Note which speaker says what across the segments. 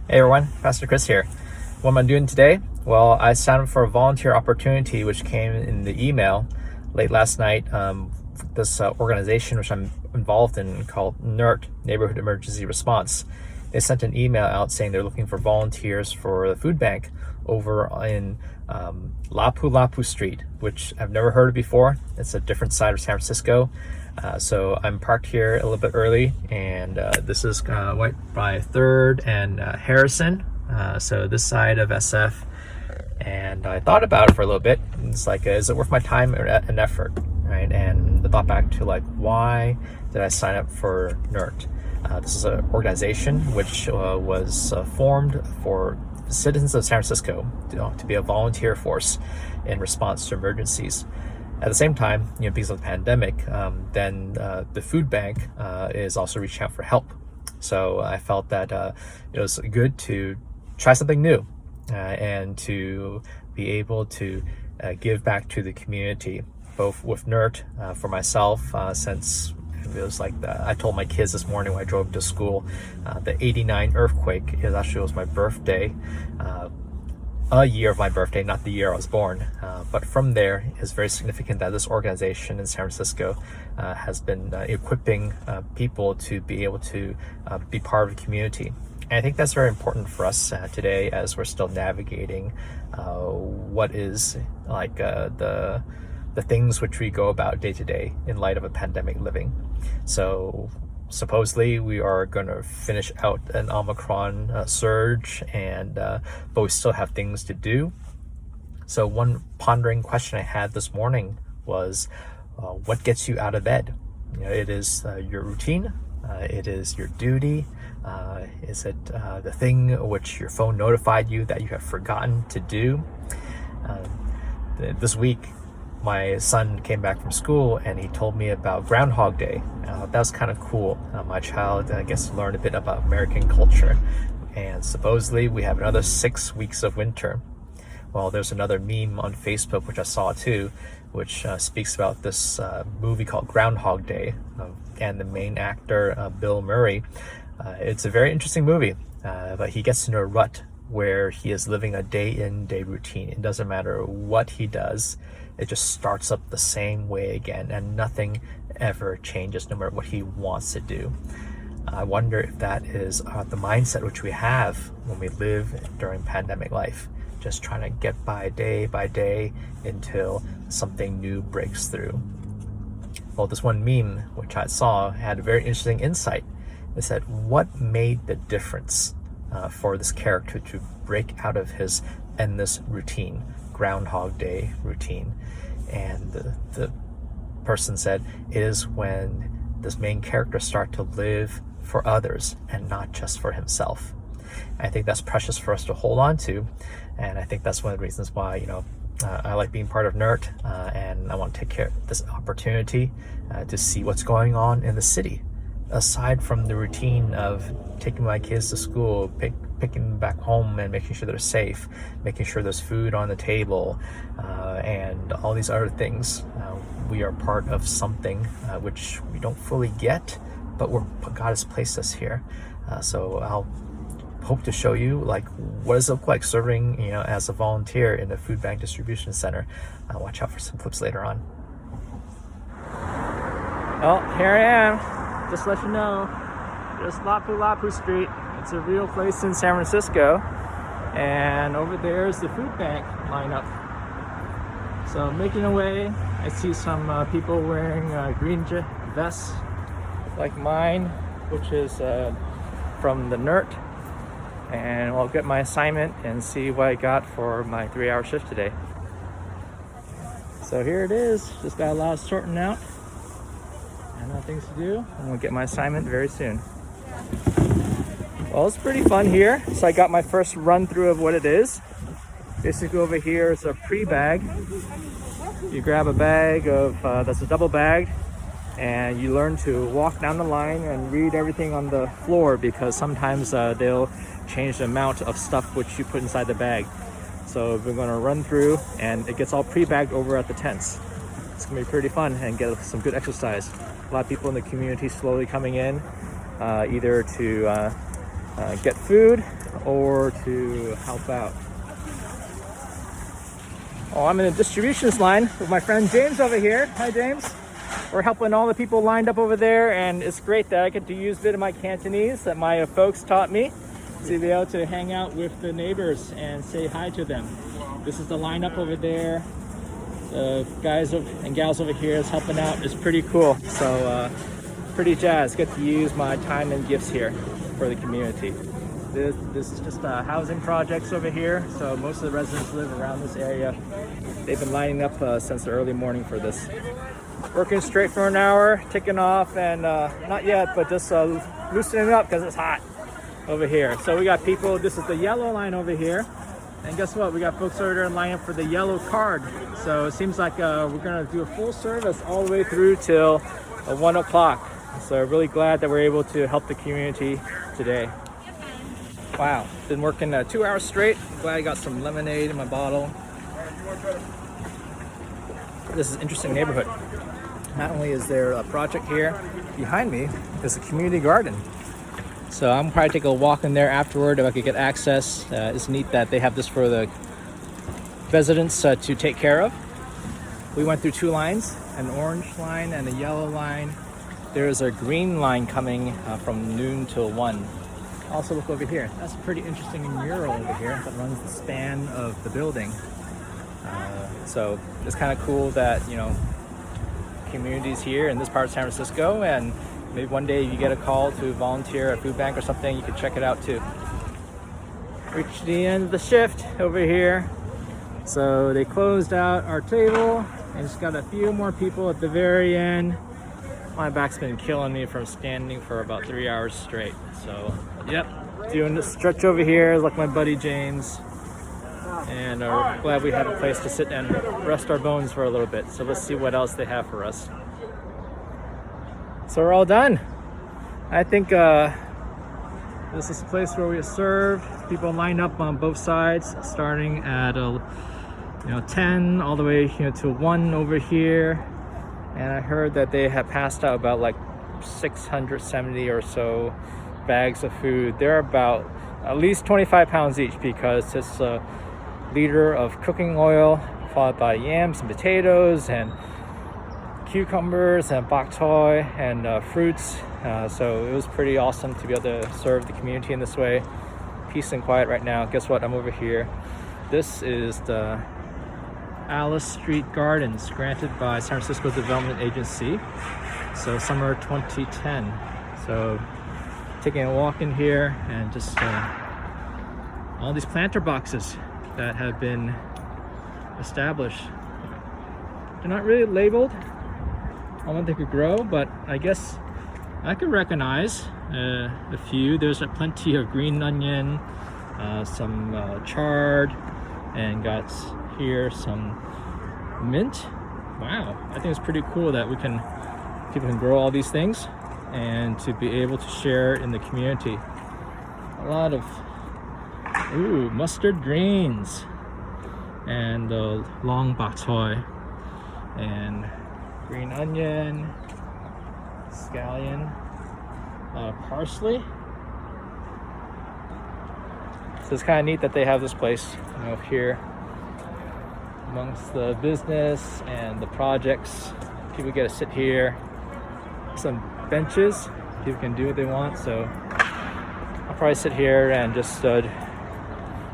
Speaker 1: Hey everyone, Pastor Chris here. What am I doing today? Well, I signed up for a volunteer opportunity which came in the email late last night. This organization which I'm involved in called NERT, Neighborhood Emergency Response. They sent an email out saying they're looking for volunteers for the food bank over in Lapu Street, which I've never heard of before. It's a different side of San Francisco. So I'm parked here a little bit early, and this is right by 3rd and Harrison. So this side of SF. And I thought about it for a little bit. It's like, is it worth my time and effort, right? And I thought back to like, why did I sign up for NERT? This is an organization which was formed for citizens of San Francisco to be a volunteer force in response to emergencies. At the same time, because of the pandemic, then the food bank is also reaching out for help. So I felt that it was good to try something new and to be able to give back to the community, both with NERT for myself, since it was like I told my kids this morning when I drove to school, the '89 earthquake was my birthday. A year of my birthday, not the year I was born. But from there, it's very significant that this organization in San Francisco has been equipping people to be able to be part of the community. And I think that's very important for us today as we're still navigating what is like the things which we go about day to day in light of a pandemic living. So supposedly we are going to finish out an Omicron surge, but we still have things to do. So one pondering question I had this morning was, what gets you out of bed? It is your routine. It is your duty. Is it the thing which your phone notified you that you have forgotten to do? This week, my son came back from school and he told me about Groundhog Day. That was kind of cool. My child, I guess, learned a bit about American culture. And supposedly we have another 6 weeks of winter. Well, there's another meme on Facebook, which I saw too, which speaks about this movie called Groundhog Day, and the main actor, Bill Murray. It's a very interesting movie, but he gets into a rut where he is living a day-in, day routine. It doesn't matter what he does. It just starts up the same way again, and nothing ever changes no matter what he wants to do. I wonder if that is the mindset which we have when we live during pandemic life, just trying to get by day until something new breaks through. Well, this one meme which I saw had a very interesting insight. It said, what made the difference for this character to break out of his endless routine, Groundhog Day routine? And the person said, it is when this main character starts to live for others and not just for himself. I think that's precious for us to hold on to, and I think that's one of the reasons why I like being part of NERT, and I want to take care of this opportunity to see what's going on in the city, aside from the routine of taking my kids to school, picking them back home and making sure they're safe, making sure there's food on the table, and all these other things. We are part of something which we don't fully get, but God has placed us here. So I'll hope to show you like what does it look like serving as a volunteer in the food bank distribution center. Watch out for some clips later on. Well, here I am. Just to let you know, there's Lapu Street. It's a real place in San Francisco, and over there is the food bank lineup. So making our way, I see some people wearing green vests like mine, which is from the NERT. And I'll get my assignment and see what I got for my 3-hour shift today. So here it is. Just got a lot of sorting out and other things to do, and we'll get my assignment very soon. Well, it's pretty fun here. So I got my first run through of what it is. Basically over here is a pre-bag. You grab a bag of that's a double bag, and you learn to walk down the line and read everything on the floor, because sometimes they'll change the amount of stuff which you put inside the bag. So we're going to run through, and it gets all pre-bagged over at the tents. It's going to be pretty fun and get some good exercise. A lot of people in the community slowly coming in, either to get food or to help out. Oh, I'm in the distributions line with my friend James over here. Hi, James. We're helping all the people lined up over there, and it's great that I get to use a bit of my Cantonese that my folks taught me to be able to hang out with the neighbors and say hi to them. This is the lineup over there. The guys and gals over here is helping out. It's pretty cool. So pretty jazzed. Get to use my time and gifts here for the community. This is just housing projects over here. So most of the residents live around this area. They've been lining up since the early morning for this. Working straight for an hour, taking off, and not yet, but just loosening up because it's hot over here. So we got people. This is the yellow line over here. And guess what? We got folks over there lining up for the yellow card. So it seems like we're gonna do a full service all the way through till 1 o'clock. So I'm really glad that we're able to help the community today. Wow, been working 2 hours straight. Glad I got some lemonade in my bottle. This is an interesting neighborhood. Not only is there a project here, behind me is a community garden. So I'm probably take a walk in there afterward if I could get access. It's neat that they have this for the residents to take care of. We went through 2 lines, an orange line and a yellow line. There's a green line coming from noon till 1. Also look over here. That's a pretty interesting mural over here that runs the span of the building. So it's kind of cool that, you know, communities here in this part of San Francisco, and maybe one day if you get a call to volunteer at a food bank or something, you can check it out too. Reached the end of the shift over here. So they closed out our table and just got a few more people at the very end. My back's been killing me from standing for about 3 hours straight. So, yep, doing the stretch over here like my buddy James. And we're glad we have a place to sit and rest our bones for a little bit. So let's see what else they have for us. So we're all done. I think this is a place where we serve. People line up on both sides, starting at 10 all the way to 1 over here. And I heard that they have passed out about like 670 or so bags of food. They're about at least 25 pounds each because it's a liter of cooking oil, followed by yams and potatoes and cucumbers and bok choy and fruits. So it was pretty awesome to be able to serve the community in this way. Peace and quiet right now. Guess what? I'm over here. This is the Alice Street Gardens, granted by San Francisco Development Agency. So summer 2010. So taking a walk in here and just all these planter boxes that have been established. They're not really labeled on what they could grow, but I guess I could recognize a few. There's plenty of green onion, some chard, and got here some mint. Wow, I think it's pretty cool that people can grow all these things and to be able to share in the community. A lot of mustard greens and the long bok choy and green onion, scallion, parsley. So it's kind of neat that they have this place, here amongst the business and the projects. People get to sit here, some benches. People can do what they want. So I'll probably sit here and just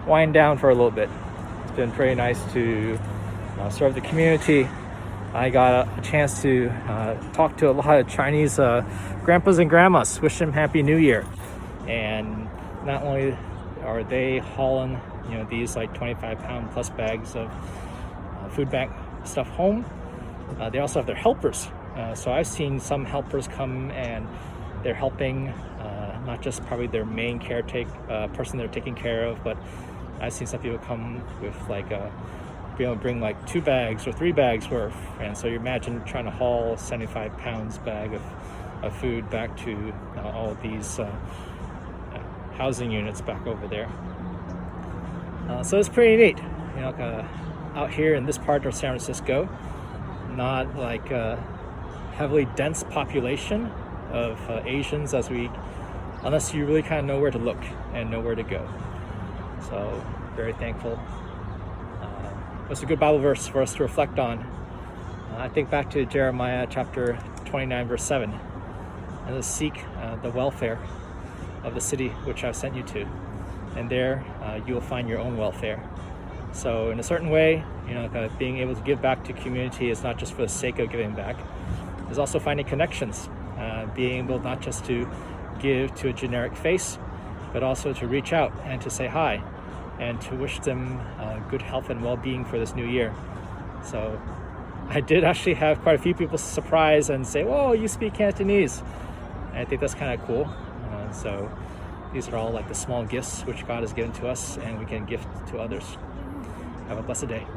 Speaker 1: wind down for a little bit. It's been pretty nice to serve the community. I got a chance to talk to a lot of Chinese grandpas and grandmas, wish them Happy New Year. And not only are they hauling these like 25-pound plus bags of food bank stuff home, they also have their helpers. So I've seen some helpers come and they're helping not just probably their main person they're taking care of, but I've seen some people come with like be able to bring like 2 bags or 3 bags worth. And so you imagine trying to haul 75 pounds bag of food back to all of these housing units back over there. So it's pretty neat, out here in this part of San Francisco. Not like a heavily dense population of Asians unless you really kind of know where to look and know where to go. So very thankful. It's a good Bible verse for us to reflect on. I think back to Jeremiah chapter 29 verse 7, and to seek the welfare of the city which I've sent you to, and there you will find your own welfare. So in a certain way, kind of being able to give back to community is not just for the sake of giving back. It's also finding connections, being able not just to give to a generic face, but also to reach out and to say hi and to wish them good health and well-being for this new year. So I did actually have quite a few people surprise and say, "Whoa, you speak Cantonese." And I think that's kind of cool. So these are all like the small gifts which God has given to us and we can gift to others. Have a blessed day.